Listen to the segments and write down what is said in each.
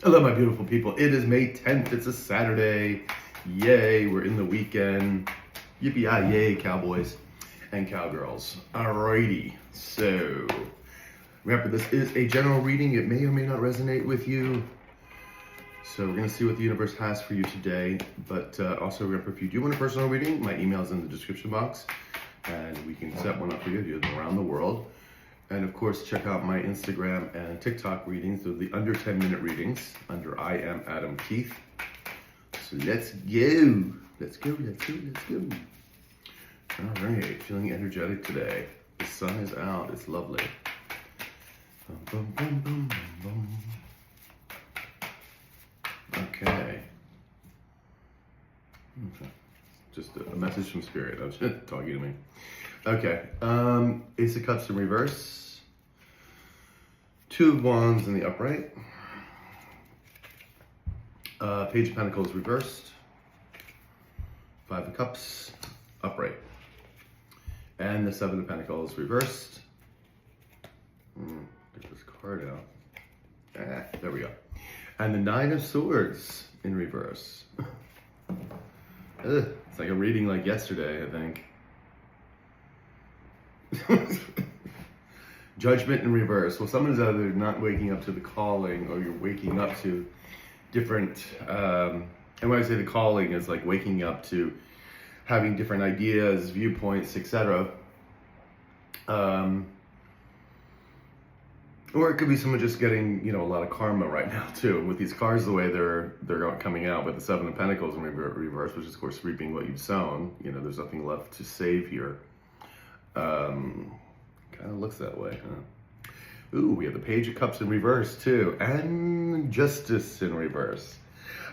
Hello, my beautiful people. It is May 10th. It's a Saturday. Yay, we're in the weekend. Yippee-yay, cowboys and cowgirls. Alrighty, so remember, this is a general reading. It may or may not resonate with you. So we're going to see what the universe has for you today. But also remember, if you do want a personal reading, my email is in the description box. And we can set one up for you. Do them around the world. And of course, check out my Instagram and TikTok readings. They're the under 10-minute readings under I am Adam Keith. So let's go. Let's go. All right, feeling energetic today. The sun is out. It's lovely. Bum, bum, bum, bum, bum. Okay. Just a message from Spirit. I was just talking to me. Okay. Ace of Cups in reverse. Two of Wands in the upright. Page of Pentacles reversed. Five of Cups upright. And the Seven of Pentacles reversed. Get this card out. There we go. And the Nine of Swords in reverse. It's like a reading like yesterday, I think. Judgment in reverse. Well, someone's either not waking up to the calling, or you're waking up to different, and when I say the calling, is like waking up to having different ideas, viewpoints, etc. Or it could be someone just getting, a lot of karma right now too. With these cards, the way they're coming out, with the Seven of Pentacles in reverse, which is of course reaping what you've sown. There's nothing left to save here. Kind of looks that way, huh? Ooh, we have the Page of Cups in reverse too, and Justice in reverse.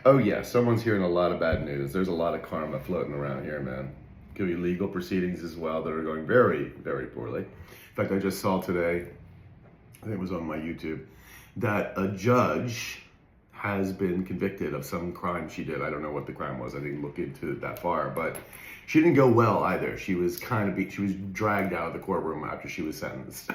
Oh yeah, someone's hearing a lot of bad news. There's a lot of karma floating around here, man. Could be legal proceedings as well that are going very, very poorly. In fact, I just saw today, I think it was on my YouTube, that a judge has been convicted of some crime she did. I don't know what the crime was. I didn't look into it that far, but she didn't go well either. She was she was dragged out of the courtroom after she was sentenced.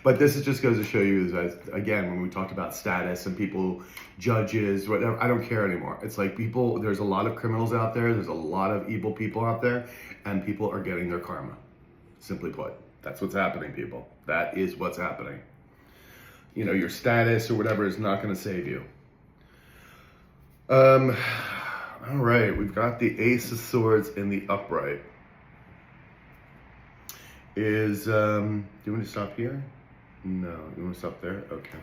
But this just goes to show you that, again, when we talk about status and people, judges, whatever, I don't care anymore. It's like there's a lot of criminals out there. There's a lot of evil people out there, and people are getting their karma. Simply put, that's what's happening, people. That is what's happening. Your status or whatever is not going to save you. All right, we've got the Ace of Swords in the upright. Do you want to stop here? No, you want to stop there? Okay.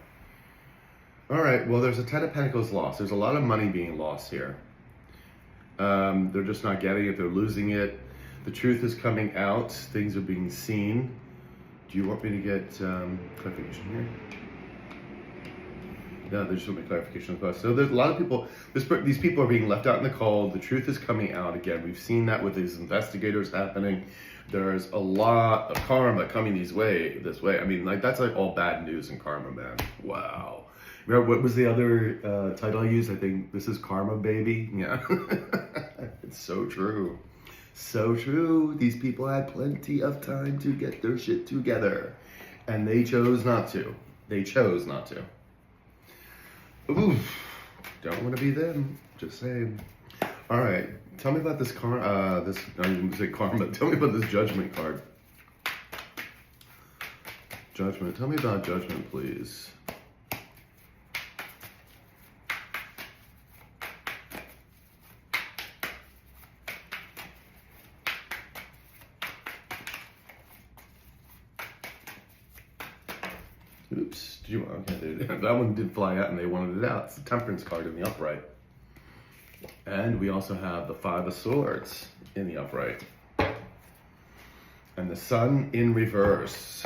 All right, well, there's a Ten of Pentacles lost. There's a lot of money being lost here. They're just not getting it. They're losing it. The truth is coming out. Things are being seen. Do you want me to get clarification here? No, they just want me clarification on the question. So there's a lot of people, these people are being left out in the cold. The truth is coming out again. We've seen that with these investigators happening. There's a lot of karma coming this way. I mean, that's like all bad news and karma, man. Wow. Remember, what was the other title I used? I think this is Karma, baby. Yeah. It's so true. So true. These people had plenty of time to get their shit together, and they chose not to. Oof, don't want to be them. Just saying. All right, tell me about this I didn't even say karma. Tell me about this Judgment card. Judgment. Tell me about Judgment, please. Oops, that one did fly out and they wanted it out. It's the Temperance card in the upright. And we also have the Five of Swords in the upright. And the Sun in reverse.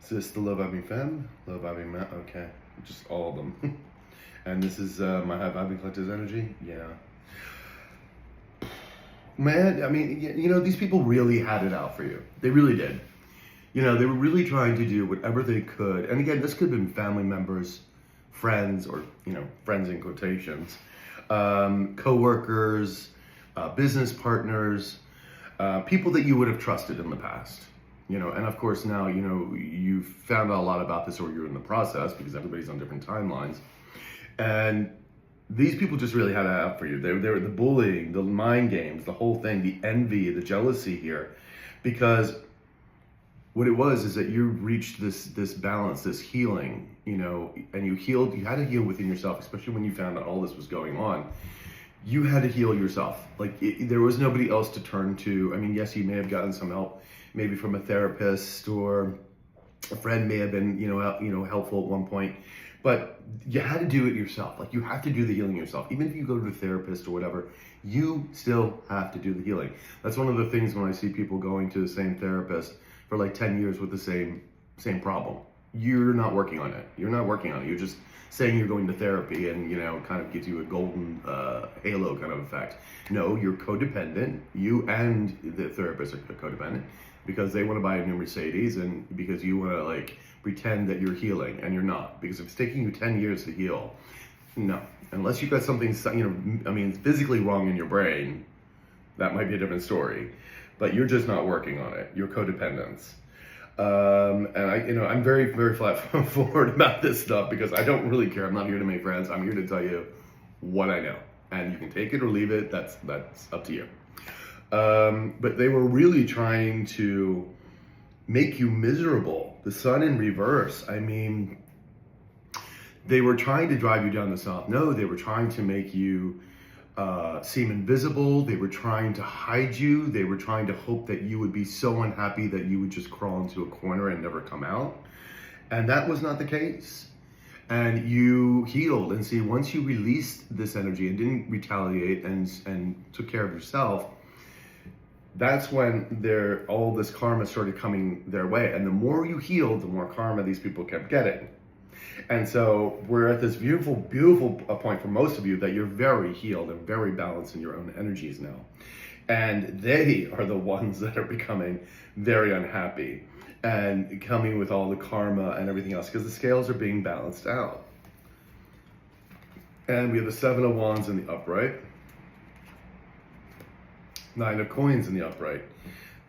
Is this the Love Vibing Femme? Love Vibing Man? Okay, just all of them. And this is my High Vibing Collective's energy? Yeah. Man, I mean, these people really had it out for you. They really did. They were really trying to do whatever they could. And again, this could have been family members, friends, or, friends in quotations, co-workers, business partners, people that you would have trusted in the past. You know, and of course now, you know, you've found out a lot about this, or you're in the process, because everybody's on different timelines. And these people just really had it out for you. They were the bullying, the mind games, the whole thing, the envy, the jealousy here. Because what it was is that you reached this balance, this healing, you know, and you had to heal within yourself, especially when you found out all this was going on. You had to heal yourself. Like, there was nobody else to turn to. I mean, yes, you may have gotten some help, maybe from a therapist, or a friend may have been, you know, helpful at one point, but you had to do it yourself. Like, you have to do the healing yourself. Even if you go to a therapist or whatever, you still have to do the healing. That's one of the things when I see people going to the same therapist for like 10 years with the same problem. You're not working on it. You're not working on it. You're just saying you're going to therapy, and, you know, kind of gives you a golden halo kind of effect. No, you're codependent. You and the therapist are codependent, because they want to buy a new Mercedes, and because you want to like pretend that you're healing, and you're not. Because if it's taking you 10 years to heal, no. Unless you've got something, you know, I mean, physically wrong in your brain, that might be a different story. But you're just not working on it. You're codependence. And you know, I'm very, very flat forward about this stuff, because I don't really care. I'm not here to make friends. I'm here to tell you what I know, and you can take it or leave it. That's up to you. But they were really trying to make you miserable. The sun in reverse. I mean, they were trying to drive you down the south. No, they were trying to make you seem invisible. They were trying to hide you. They were trying to hope that you would be so unhappy that you would just crawl into a corner and never come out. And that was not the case. And you healed. And see, once you released this energy and didn't retaliate and took care of yourself, that's when all this karma started coming their way. And the more you healed, the more karma these people kept getting. And so we're at this beautiful, beautiful point for most of you, that you're very healed and very balanced in your own energies now. And they are the ones that are becoming very unhappy and coming with all the karma and everything else, because the scales are being balanced out. And we have the 7 of Wands in the upright, 9 of Coins in the upright.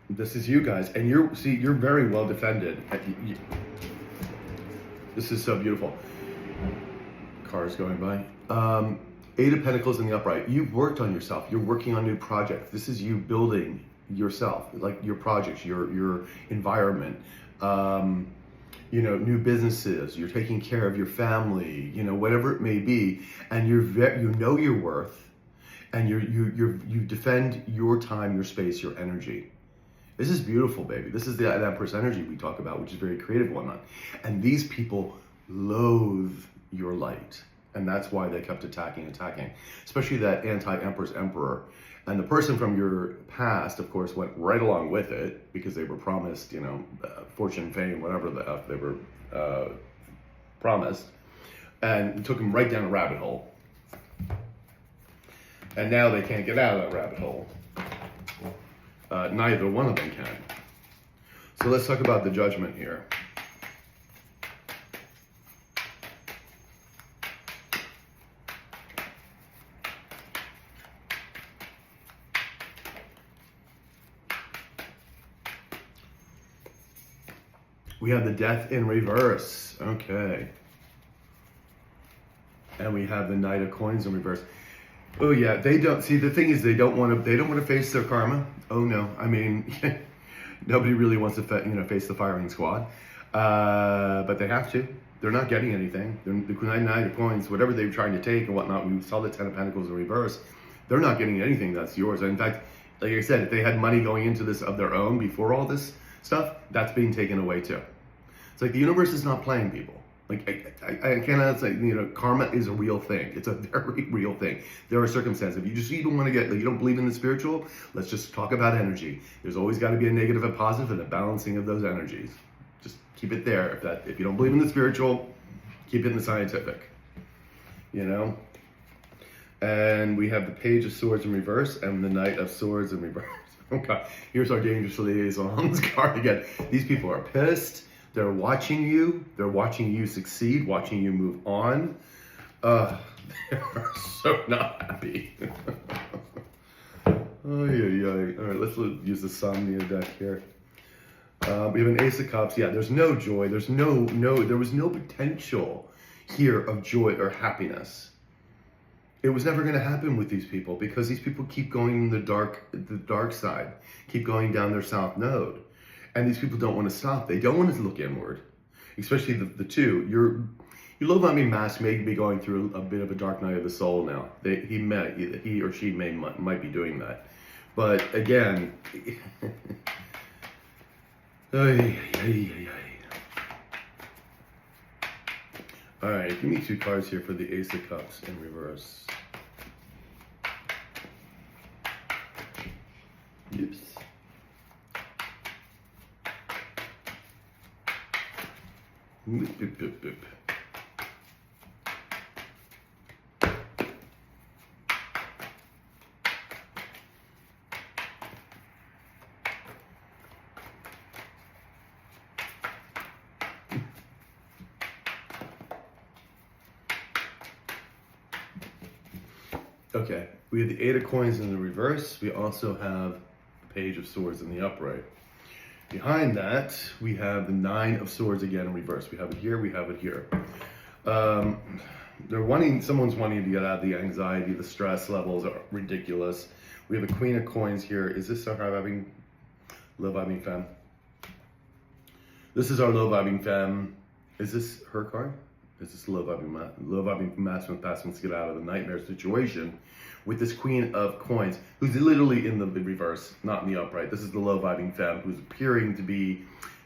This is you guys, and you're very well defended. This is so beautiful. Cars going by. 8 of Pentacles in the upright. You've worked on yourself. You're working on new projects. This is you building yourself, like your projects, your environment. You know, new businesses. You're taking care of your family. You know, whatever it may be, and you know your worth, and you defend your time, your space, your energy. This is beautiful, baby. This is the Empress energy we talk about, which is very creative and whatnot. And these people loathe your light. And that's why they kept attacking, especially that anti-Empress Emperor. And the person from your past, of course, went right along with it, because they were promised, you know, fortune, fame, whatever the F they were promised, and took them right down a rabbit hole. And now they can't get out of that rabbit hole. Neither one of them can. So let's talk about the Judgment here. We have the Death in reverse. Okay. And we have the Knight of Coins in reverse. Oh yeah, they don't see. The thing is, they don't want to face their karma. Oh no, I mean, nobody really wants to face the firing squad, but they have to. They're not getting anything. The Knight of Coins, whatever they're trying to take and whatnot. We saw the 10 of Pentacles in reverse. They're not getting anything that's yours. And in fact, like I said, if they had money going into this of their own before all this stuff, that's being taken away too. It's like the universe is not playing people. Like, I cannot say, you know, karma is a real thing. It's a very real thing. There are circumstances. If you just even want to get, like, you don't believe in the spiritual, let's just talk about energy. There's always got to be a negative and positive, and a balancing of those energies. Just keep it there. If you don't believe in the spiritual, keep it in the scientific. You know? And we have the Page of Swords in reverse and the Knight of Swords in reverse. Okay, here's our dangerous liaisons card again. These people are pissed. They're watching you. They're watching you succeed, watching you move on. They're so not happy. All right, let's use the Somnia deck here. We have an Ace of Cups. Yeah, there's no joy. There was no potential here of joy or happiness. It was never going to happen with these people because these people keep going the dark side, keep going down their south node. And these people don't want to stop. They don't want to look inward, especially the two. Your low-vibing mask may be going through a bit of a dark night of the soul now. He or she might be doing that. But again, all right, give me 2 cards here for the Ace of Cups in reverse. Oops. Boop, boop, boop, boop. Okay, we have the 8 of Coins in the reverse. We also have the Page of Swords in the upright. Behind that, we have the 9 of Swords again in reverse. We have it here, we have it here. Someone's wanting to get out of the anxiety, the stress levels are ridiculous. We have a Queen of Coins here. Is this our low vibing femme? This is our low vibing femme. Is this her card? Is this low vibing masculine past wants to get out of the nightmare situation with this Queen of Coins, who's literally in the reverse, not in the upright. This is the low vibing femme who's appearing to be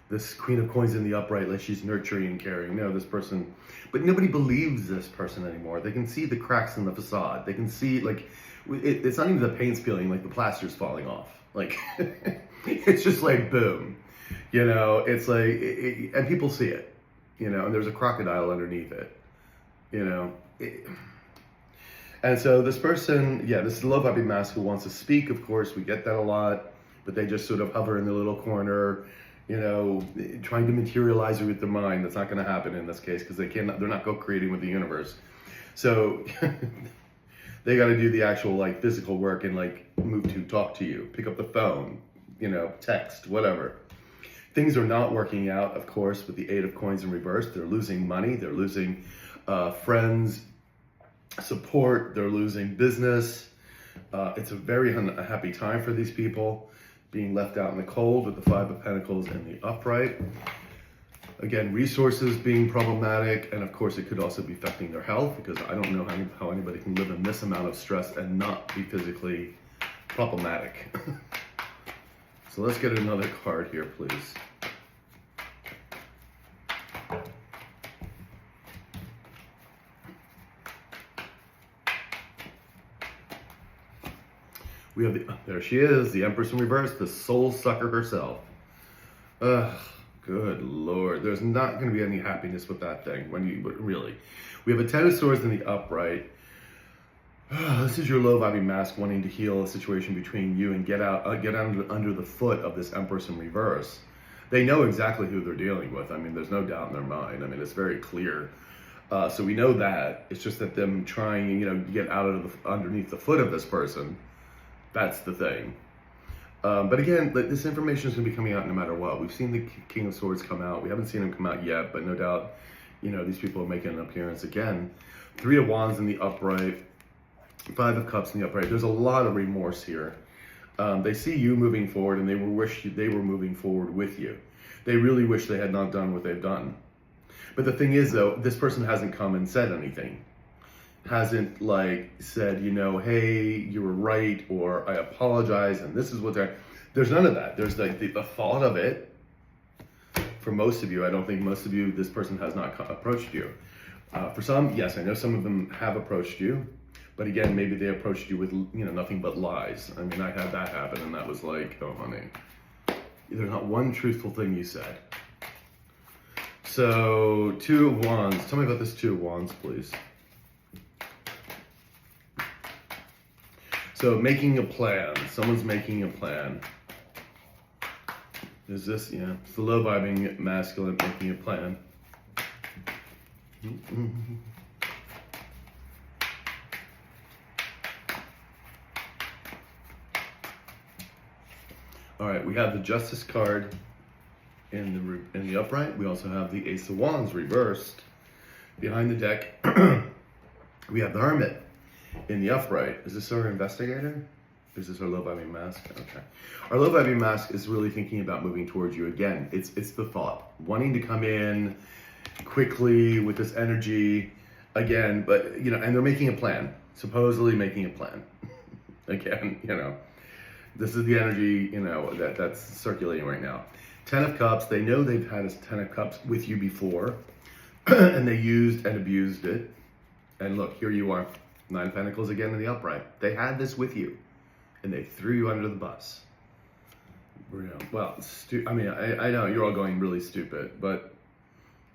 this Queen of Coins in the upright, like she's nurturing and caring. No, this person, but nobody believes this person anymore. They can see the cracks in the facade. They can see, like, it's not even the paint's peeling, like the plaster's falling off. Like, it's just like, boom. You know, it's like, and people see it. You know, and there's a crocodile underneath it, you know. And so this person, yeah, this is the low vibing mask who wants to speak, of course. We get that a lot, but they just sort of hover in the little corner, you know, trying to materialize it with their mind. That's not going to happen in this case because they're not co-creating with the universe. So they got to do the actual, like, physical work and, like, talk to you, pick up the phone, you know, text, whatever. Things are not working out, of course, with the 8 of Coins in reverse. They're losing money. They're losing friends, support. They're losing business. It's a very unhappy time for these people, being left out in the cold with the 5 of Pentacles in the upright. Again, resources being problematic, and of course, it could also be affecting their health because I don't know how anybody can live in this amount of stress and not be physically problematic. So let's get another card here, please. We have there she is, the Empress in reverse, the soul sucker herself. Ugh, good Lord. There's not going to be any happiness with that thing, really. We have a 10 of Swords in the upright. This is your low vibing mask wanting to heal a situation between you and get under the foot of this Empress in reverse. They know exactly who they're dealing with. I mean, there's no doubt in their mind. I mean, it's very clear. So we know that. It's just that them trying, you know, to get out of underneath the foot of this person. That's the thing. But again, this information is going to be coming out no matter what. We've seen the King of Swords come out. We haven't seen him come out yet, but no doubt, you know, these people are making an appearance again. 3 of Wands in the upright. 5 of Cups in the upright. There's a lot of remorse here. They see you moving forward and they wish they were moving forward with you. They really wish they had not done what they've done. But the thing is, though, this person hasn't come and said anything. Hasn't, like, said, you know, hey, you were right, or I apologize, and this is what there's none of that. There's like the thought of it. For most of you, I don't think most of you, this person has not approached you. For some, yes, I know some of them have approached you. But again, maybe they approached you with, you know, nothing but lies. I mean, I had that happen, and that was like, oh, honey, there's not one truthful thing you said. So, 2 of Wands. Tell me about this 2 of Wands, please. So, making a plan. Someone's making a plan. Is this, yeah, it's the low vibing masculine making a plan. All right, we have the Justice card in the upright. We also have the Ace of Wands reversed. Behind the deck, we have the Hermit in the upright. Is this our investigator? Is this our low vibing mask? Okay. Our low vibing mask is really thinking about moving towards you again. It's the thought, wanting to come in quickly with this energy again, but you know, and they're making a plan, supposedly making a plan. Again, you know, this is the energy, you know, that's circulating right now. 10 of Cups, they know they've had a 10 of Cups with you before, and they used and abused it. And look, here you are, 9 of Pentacles again in the upright. They had this with you, and they threw you under the bus. Well, I mean, I know you're all going really stupid, but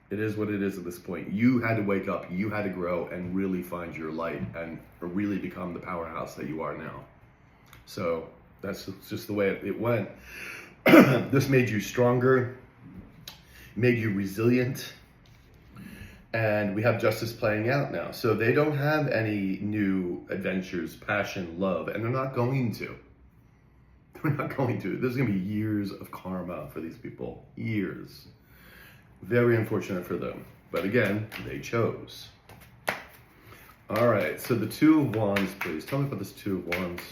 it is what it is at this point. You had to wake up, you had to grow and really find your light and really become the powerhouse that you are now. So that's just the way it went. This made you stronger, made you resilient, and we have justice playing out now. So they don't have any new adventures, passion, love, and they're not going to. They're not going to. There's going to be years of karma for these people. Years. Very unfortunate for them. But again, they chose. All right, so the Two of Wands, please. Tell me about this Two of Wands.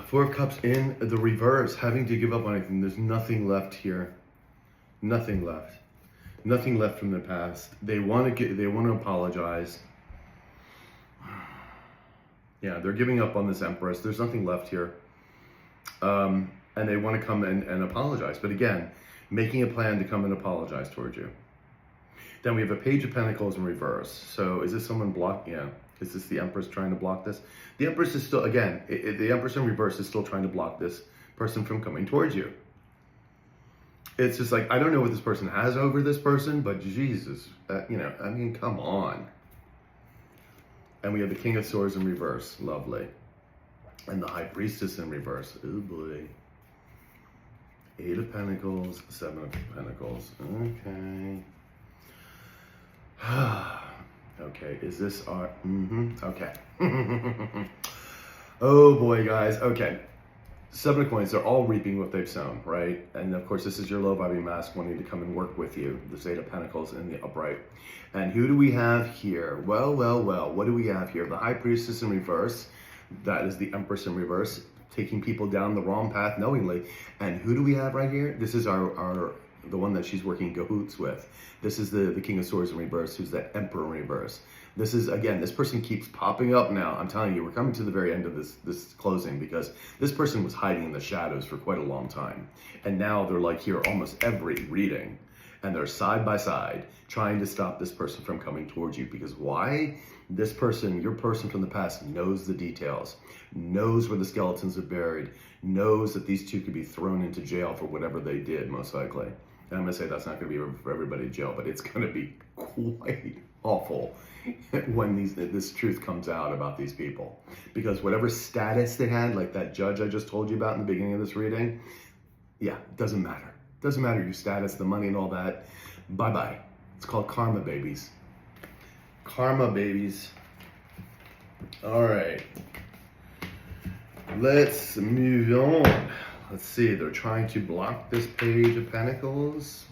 Four of Cups in the reverse, having to give up on anything. There's nothing left here. Nothing left. Nothing left from the past. They want to apologize. Yeah, they're giving up on this Empress. There's nothing left here. And they want to come and apologize. But again, making a plan to come and apologize towards you. Then we have a Page of Pentacles in reverse. So is this someone blocking? Yeah. Is this the Empress trying to block this? The Empress is still, again, the Empress in reverse is still trying to block this person from coming towards you. It's just like, I don't know what this person has over this person, but Jesus, you know, I mean, come on. And we have the King of Swords in reverse. Lovely. And the High Priestess in reverse. Oh boy. 8 of Pentacles, 7 of Pentacles. Okay. Okay, is this our, okay. Oh boy, guys, okay. 7 of Coins, they're all reaping what they've sown, right? And of course, this is your low vibing mask wanting to come and work with you. The 8 of Pentacles in the upright. And who do we have here? Well, what do we have here? The High Priestess in reverse. That is the Empress in reverse, taking people down the wrong path knowingly. And who do we have right here? This is the one that she's working cahoots with. This is the King of Swords in reverse, who's the Emperor in reverse. This is, again, this person keeps popping up now. I'm telling you, we're coming to the very end of this closing because this person was hiding in the shadows for quite a long time. And now they're like here almost every reading. And they're side by side trying to stop this person from coming towards you. Because why? This person, your person from the past, knows the details, knows where the skeletons are buried, knows that these two could be thrown into jail for whatever they did, most likely. And I'm going to say that's not going to be for everybody in jail, but it's going to be quite awful when this truth comes out about these people. Because whatever status they had, like that judge I just told you about in the beginning of this reading, yeah, doesn't matter. Doesn't matter your status, the money and all that. Bye-bye. It's called karma, babies. Karma, babies. All right. Let's move on. Let's see, they're trying to block this Page of Pentacles.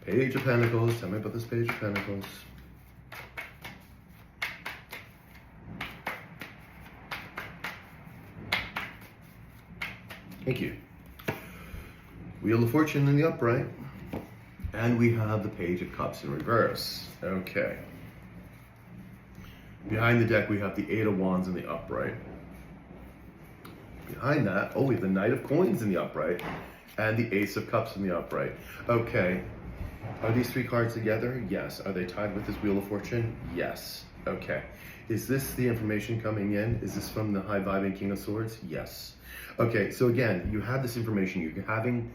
Page of Pentacles, tell me about this Page of Pentacles. Thank you. Wheel of Fortune in the upright. And we have the Page of Cups in reverse. Okay. Behind the deck, we have the 8 of Wands in the upright. Behind that, oh, we have the Knight of Coins in the upright and the Ace of Cups in the upright. Okay. Are these 3 cards together? Yes. Are they tied with this Wheel of Fortune? Yes. Okay. Is this the information coming in? Is this from the high vibing King of Swords? Yes. Okay, so again, you have this information. You're having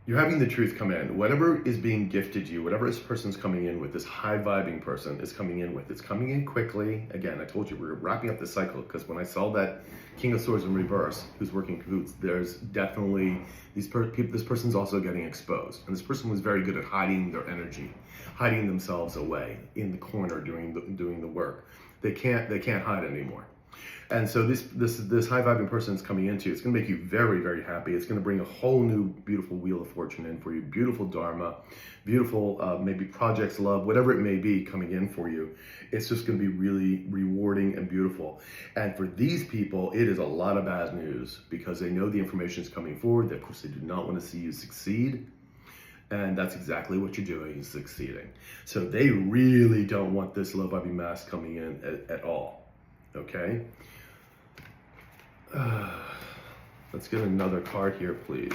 You're having the truth come in. Whatever is being gifted you, whatever this person's coming in with, this high vibing person is coming in with, it's coming in quickly. Again, I told you we're wrapping up the cycle, because when I saw that King of Swords in reverse, who's working cahoots, there's definitely this person's also getting exposed. And this person was very good at hiding their energy, hiding themselves away in the corner doing the work. They can't hide anymore. And so this high vibing person is coming into, it's going to make you very, very happy. It's going to bring a whole new beautiful wheel of fortune in for you, beautiful dharma, beautiful maybe projects, love, whatever it may be coming in for you. It's just going to be really rewarding and beautiful. And for these people, it is a lot of bad news, because they know the information is coming forward. Of course, they do not want to see you succeed. And that's exactly what you're doing, is succeeding. So they really don't want this low vibing mass coming in at all. Okay? Let's get another card here, please.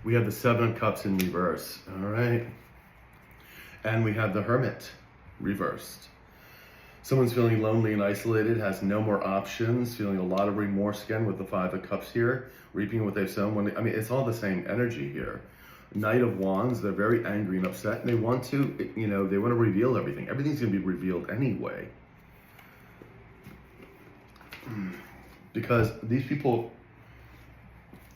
We have the Seven of Cups in reverse, all right? And we have the Hermit reversed. Someone's feeling lonely and isolated, has no more options, feeling a lot of remorse again with the Five of Cups here, reaping what they've sown. I mean, it's all the same energy here. Knight of Wands, they're very angry and upset, and they want to, they want to reveal everything. Everything's going to be revealed anyway. Because these people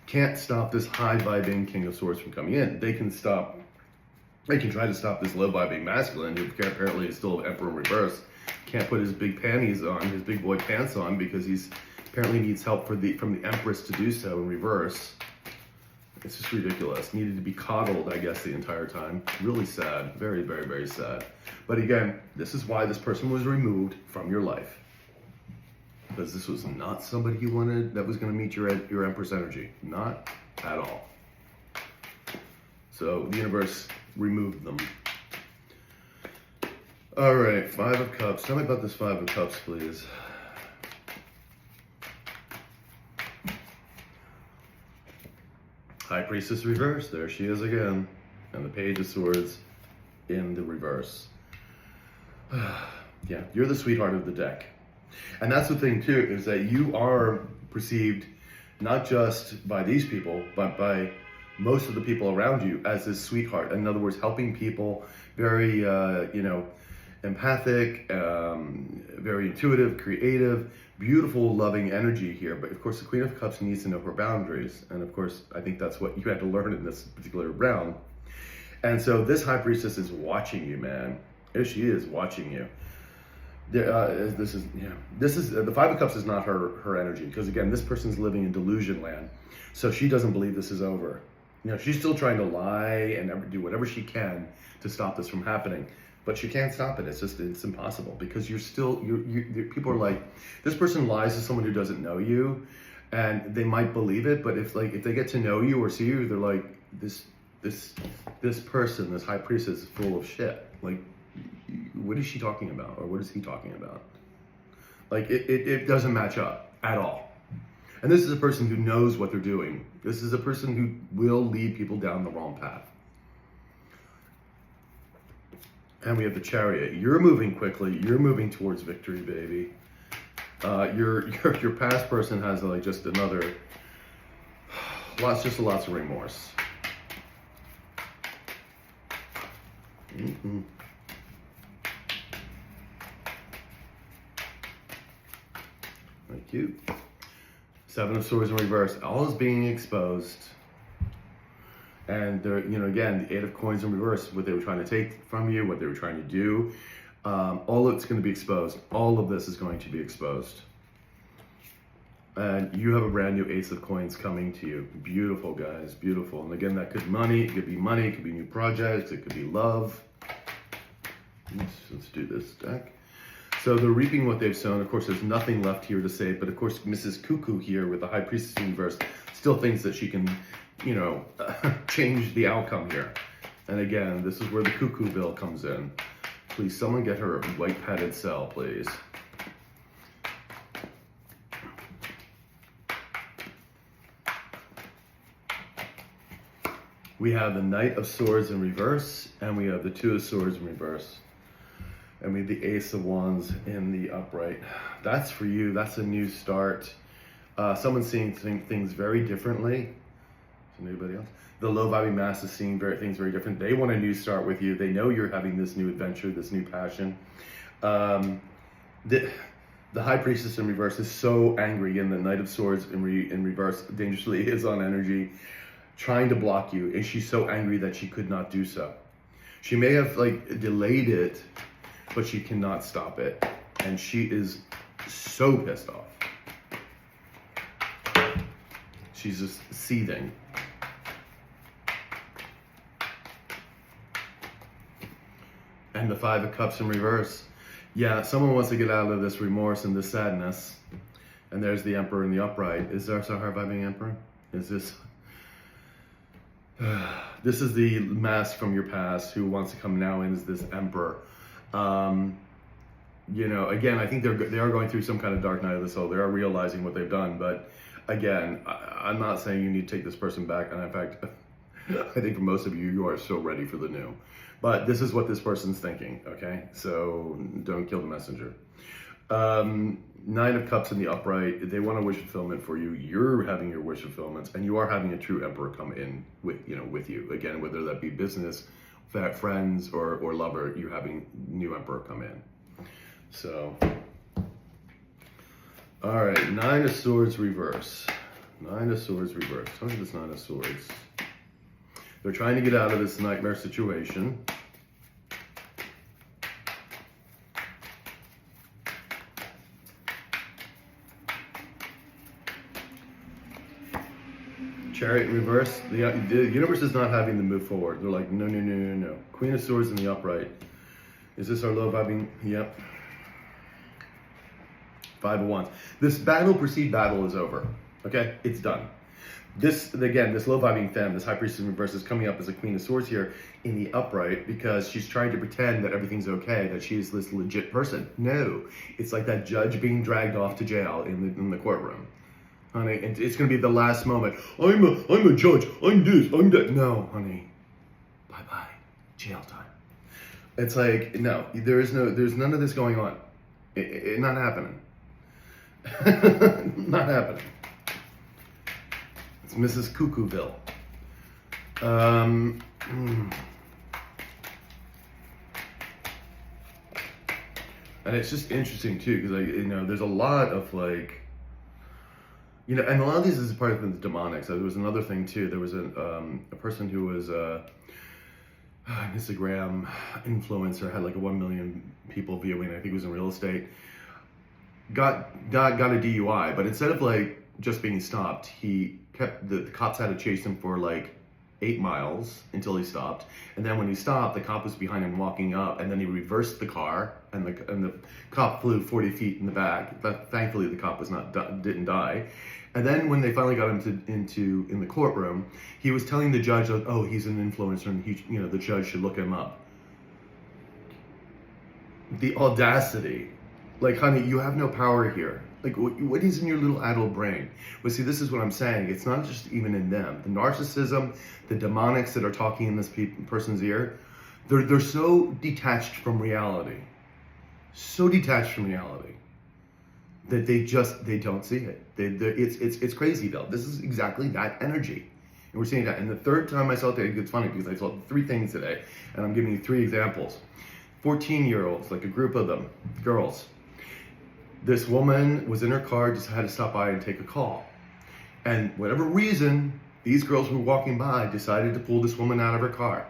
can't stop this high vibing King of Swords from coming in. They can try to stop this low vibing masculine, who apparently is still Emperor in reverse. Can't put his big panties on, his big boy pants on, because he's apparently needs help from the Empress to do so in reverse. It's just ridiculous. Needed to be coddled, I guess, the entire time. Really sad. Very, very, very sad. But again, this is why this person was removed from your life. Because this was not somebody you wanted that was going to meet your Empress energy. Not at all. So the universe removed them. All right, Five of Cups. Tell me about this Five of Cups, please. High Priestess reverse. There she is again. And the Page of Swords in the reverse. Yeah, you're the sweetheart of the deck. And that's the thing, too, is that you are perceived not just by these people, but by most of the people around you as this sweetheart. In other words, helping people, very, empathic, very intuitive, creative, beautiful, loving energy here. But of course, the Queen of Cups needs to know her boundaries. And of course, I think that's what you had to learn in this particular round. And so this High Priestess is watching you, man. Here she is watching you. This is the Five of Cups is not her energy, because again, this person's living in delusion land. So she doesn't believe this is over. She's still trying to lie and do whatever she can to stop this from happening. But she can't stop it. It's impossible, because people are like, this person lies to someone who doesn't know you, and they might believe it. But if they get to know you or see you, they're like, this person, this High Priestess, is full of shit. Like, what is she talking about, or what is he talking about? Like, it doesn't match up at all. And this is a person who knows what they're doing. This is a person who will lead people down the wrong path. And we have the Chariot. You're moving quickly. You're moving towards victory, baby. Your past person has just another lots of remorse. Thank you. Seven of Swords in reverse. All is being exposed. And again, the Eight of Coins in reverse, what they were trying to take from you, what they were trying to do, all of it's going to be exposed. All of this is going to be exposed. And you have a brand new Ace of Coins coming to you. Beautiful, guys, beautiful. And again, that could be money, it could be new projects, it could be love. Let's do this deck. So they're reaping what they've sown. Of course, there's nothing left here to say, but of course, Mrs. Cuckoo here with the High Priestess in reverse still thinks that she can change the outcome here. And again, this is where the cuckoo bill comes in. Please, someone get her a white padded cell, please. We have the Knight of Swords in reverse, and we have the Two of Swords in reverse. And we have the Ace of Wands in the upright. That's for you. That's a new start. Someone's seeing things very differently. Is anybody else? The low vibing mass is seeing things very different. They want a new start with you. They know you're having this new adventure, this new passion. The High Priestess in reverse is so angry, and the Knight of Swords in reverse dangerously is on energy, trying to block you, and she's so angry that she could not do so. She may have like delayed it, but she cannot stop it, and she is so pissed off. She's just seething. And the Five of Cups in reverse. Yeah, someone wants to get out of this remorse and this sadness. And there's the Emperor in the upright. Is there a high vibing Emperor? Is this... this is the mask from your past who wants to come now in as this Emperor. You know, again, I think they are going through some kind of dark night of the soul. They are realizing what they've done. But again, I'm not saying you need to take this person back. And in fact, I think for most of you, you are so ready for the new. But this is what this person's thinking, okay? So don't kill the messenger. Nine of Cups in the upright. They want a wish fulfillment for you. You're having your wish fulfillments, and you are having a true Emperor come in with you. Again, whether that be business, friends, or lover, you're having new Emperor come in. So, all right, Nine of Swords reverse. Nine of Swords reverse. Tell me this Nine of Swords. They're trying to get out of this nightmare situation. Chariot in reverse. The universe is not having them move forward. They're like, no, no, no, no, no. Queen of Swords in the upright. Is this our low vibing? Yep. Five of Wands. This perceived battle is over. Okay? It's done. This, again, this low vibing femme, this High Priestess in reverse is coming up as a Queen of Swords here in the upright because she's trying to pretend that everything's okay, that she's this legit person. No. It's like that judge being dragged off to jail in the courtroom. Honey, it's going to be the last moment. I'm a judge. I'm this. I'm that. No, honey. Bye-bye. Jail time. It's like, no, there's none of this going on. Not happening. Not happening. It's Mrs. Cuckooville. And it's just interesting too, because there's a lot of like, and a lot of these is part of the demonic. So there was another thing too. There was a person who was an Instagram influencer, had like 1 million people viewing. I think it was in real estate. Got a DUI, but instead of like just being stopped, he kept the cops had to chase him for like 8 miles until he stopped. And then when he stopped, the cop was behind him walking up, and then he reversed the car, and the cop flew 40 feet in the back. But thankfully, the cop didn't die. And then when they finally got him in the courtroom, he was telling the judge, "Oh, he's an influencer, and the judge should look him up." The audacity! Like, honey, you have no power here. Like, what is in your little adult brain? But see, this is what I'm saying. It's not just even in them. The narcissism, the demonics that are talking in this person's ear, they're so detached from reality. So detached from reality that they don't see it. It's crazy, though. This is exactly that energy. And we're seeing that. And the third time I saw it today, it's funny because I saw 3 things today. And I'm giving you 3 examples. 14-year-olds, like a group of them, girls. This woman was in her car, just had to stop by and take a call. And whatever reason, these girls who were walking by decided to pull this woman out of her car.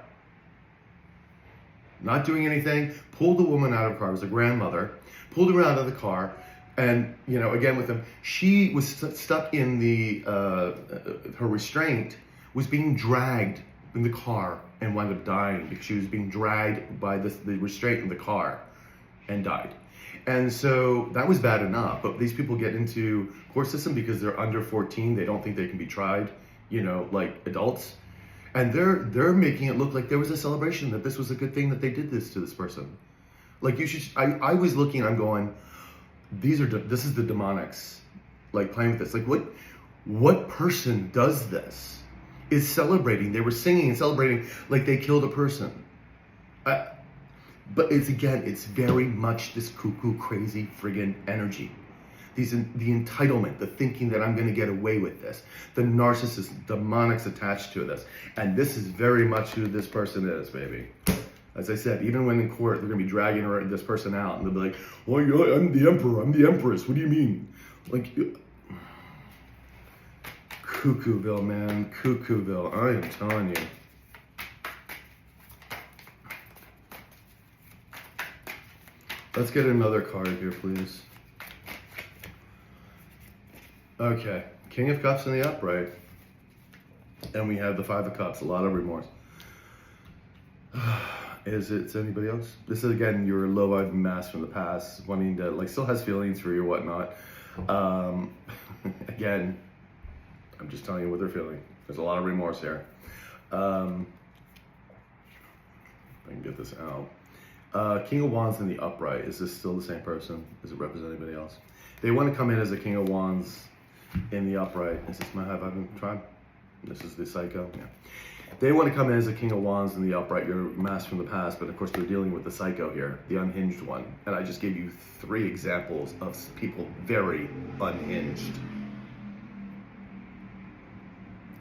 Not doing anything, pulled the woman out of her car. It was a grandmother. Pulled her out of the car. And, again with them, she was stuck in her restraint, was being dragged in the car and wound up dying because she was being dragged by the restraint in the car and died. And so that was bad enough, but these people get into court system because they're under 14. They don't think they can be tried, like adults. And they're making it look like there was a celebration, that this was a good thing that they did this to this person. Like I was looking, I'm going, this is the demonics, like playing with this. Like what person does this? is celebrating. They were singing and celebrating like they killed a person. But it's very much this cuckoo, crazy, friggin' energy. The entitlement, the thinking that I'm going to get away with this, the narcissist, demonics attached to this. And this is very much who this person is, baby. As I said, even when in court, they're going to be dragging this person out, and they'll be like, "Oh, I'm the emperor, I'm the empress, what do you mean?" Like, Cuckooville, man, Cuckooville, I am telling you. Let's get another card here, please. Okay, King of Cups in the upright. And we have the Five of Cups, a lot of remorse. Is it anybody else? This is, again, your low-vibe mask from the past, wanting to, like, still has feelings for you or whatnot. Again, I'm just telling you what they're feeling. There's a lot of remorse here. I can get this out. King of Wands in the upright. Is this still the same person? Does it represent anybody else? They want to come in as a King of Wands in the upright. Is this my high-vibing tribe? This is the Psycho? Yeah. They want to come in as a King of Wands in the upright, your mask from the past, but of course they're dealing with the Psycho here, the unhinged one. And I just gave you 3 examples of people very unhinged.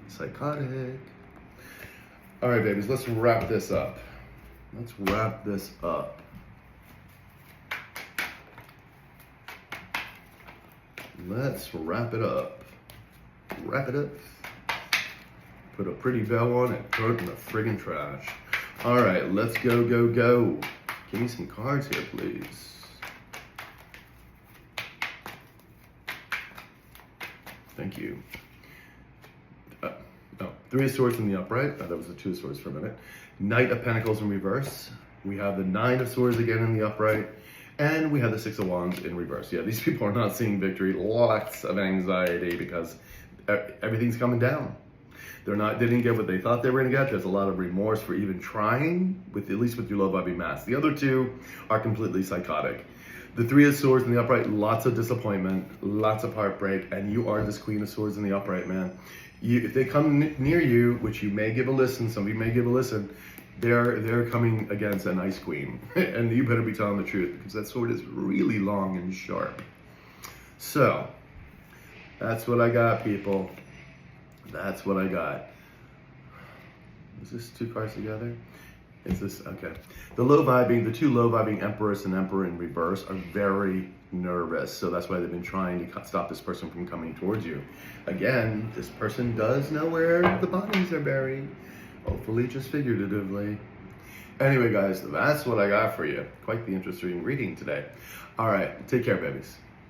Psychotic. All right, babies, let's wrap this up. Let's wrap this up. Let's wrap it up. Wrap it up. Put a pretty bow on it, throw it in the friggin' trash. All right, let's go, go, go. Give me some cards here, please. Thank you. Three of Swords in the upright. That was the Two of Swords for a minute. Knight of Pentacles in reverse. We have the Nine of Swords again in the upright. And we have the Six of Wands in reverse. Yeah, these people are not seeing victory. Lots of anxiety because everything's coming down. They didn't get what they thought they were going to get. There's a lot of remorse for even trying, at least with your low-vibing mask. The other two are completely psychotic. The Three of Swords in the upright, lots of disappointment, lots of heartbreak, and you are this Queen of Swords in the upright, man. If they come near you, which you may give a listen, some of you may give a listen, they're coming against an Ice Queen. And you better be telling the truth, because that sword is really long and sharp. So, that's what I got, people. That's what I got. Is this 2 cards together? Is this, okay. The two low vibing Empress and Emperor in reverse are very nervous. So that's why they've been trying to stop this person from coming towards you. Again, this person does know where the bodies are buried. Hopefully just figuratively. Anyway, guys, that's what I got for you. Quite the interesting reading today. All right, take care, babies.